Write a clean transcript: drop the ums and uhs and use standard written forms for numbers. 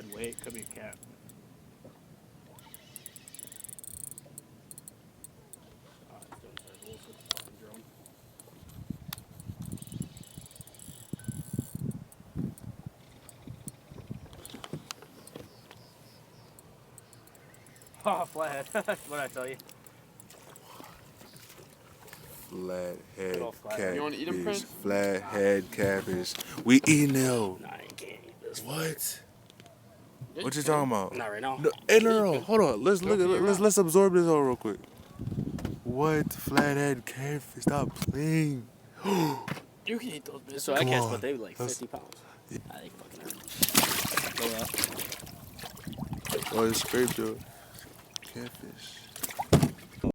dead weight. Could be a cat. Oh, it's doing circles with the fucking drone. Oh, flathead. What'd I tell you? Flathead flathead. You wanna eat 'em, catfish. Prince? Flathead catfish. We eating now. Nah, you can't eat this. What? Yeah, What you you can. talking about? Not right now. No, hey, no. Hold on. Let's Go look. for your mouth. Let's absorb this all real quick. What? Flathead catfish? Stop playing. You can eat those bitches. So I Come catch, on. but they like Let's- 50 pounds. I think fucking hurt. Go up. Oh, it's scraped, yo. Catfish.